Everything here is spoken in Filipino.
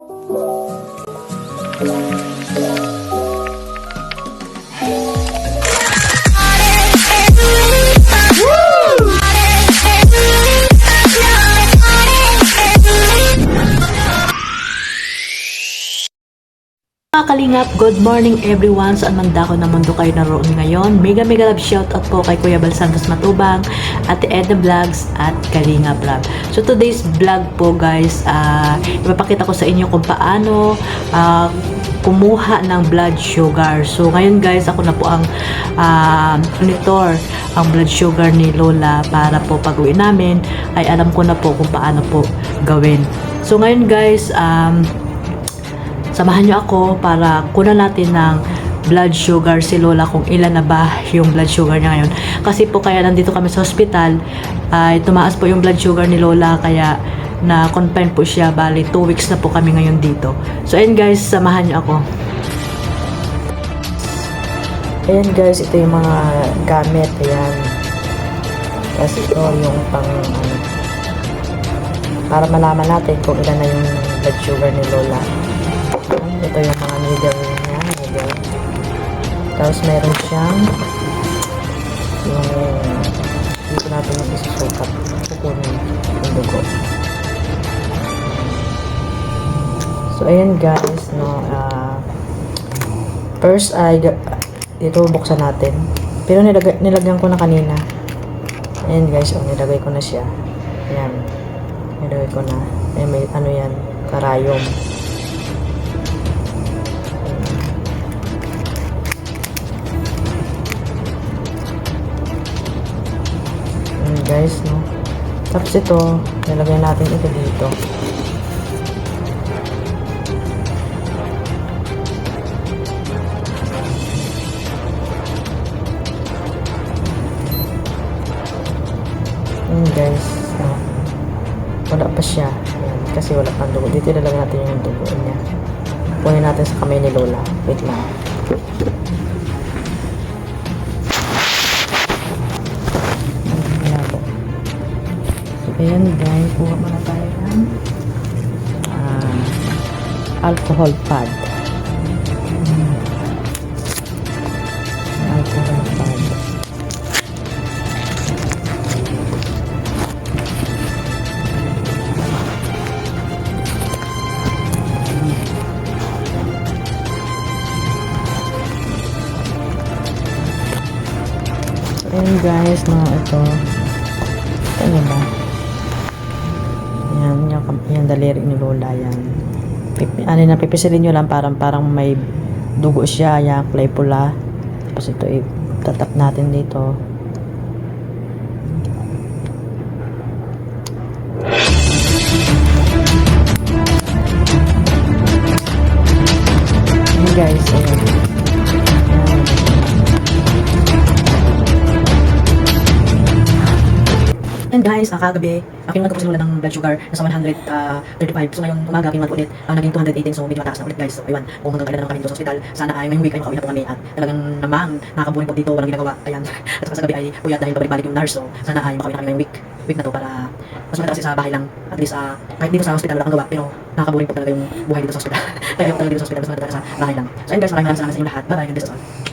Mga Kalingap, good morning everyone. Saan man dako ng mundo kayo naroon ngayon. Mega love shoutout po kay Kuya Bal Santos Matubang, Ate Edna Vlogs at Kalingap Vlog. So today's vlog po guys, ipapakita ko sa inyo kung paano kumuha ng blood sugar. So ngayon guys, ako na po ang monitor ang blood sugar ni Lola para po pag-uwi namin ay alam ko na po kung paano po gawin. So ngayon guys, samahan nyo ako para kunan natin ng blood sugar si Lola kung ilan na ba yung blood sugar niya ngayon. Kasi po kaya nandito kami sa hospital, ay tumaas po yung blood sugar ni Lola kaya na-confine po siya. Bali 2 weeks na po kami ngayon dito. So ayun guys, samahan nyo ako. Ayan guys, ito yung mga gamit. Ayan. Kasi ito yung para malaman natin kung ilan na yung blood sugar ni Lola. Ito yung mga needle niya, needle. Tapos meron siyang yung dito natin yung isusukat. Kukunin yung dugo. So ayan guys, no, first ay dito buksan natin. Pero nilagyan ko na kanina. Ayan guys, nilagay ko na siya. Ayan. Nilagay ko na. Ay, may ano yan, karayom. Guys, no. Tapos ito, nilagay natin ito dito. Guys, no. Wala pa siya. Ayan, kasi wala pang dugo. Dito nilagay natin yung dugo niya. Kunin natin sa kamay ni Lola. Wait lang. Ayan guys, kuha muna tayo ng alcohol pad. Alcohol pad. Ayan guys, no, ito. Ano ba? Yan daliri ni Lola yan. Pipisilin nyo lang parang may dugo siya, yan, kulay pula. Tapos ito itatap natin dito. Ayan guys, ayan. And guys, kagabi, kinuha ko po si Lola ng blood sugar nasa 135. So ngayon, umaga, kinuha po ulit. Naging 218, so medyo mataas na ulit guys. So ayun, kung hanggang kailan naman kami dito sa hospital, sana ay ngayong week ay makauwi na po kami. At talagang namang nakabuhin po dito, walang ginagawa. Ayan, at saka sa gabi ay puyat dahil pabalik-balik yung nurse. So sana ay makauwi na kami ngayong week na to para mas maganda kasi sa bahay lang. At least, kahit dito sa hospital wala kang gawa, pero nakakabuhin po talaga yung buhay dito sa hospital. Kaya yung talaga dito sa hospital, mas maganda sa bahay lang. So ayun guys, maraming salamat sa inyo lahat. Bye-bye, God bless us all.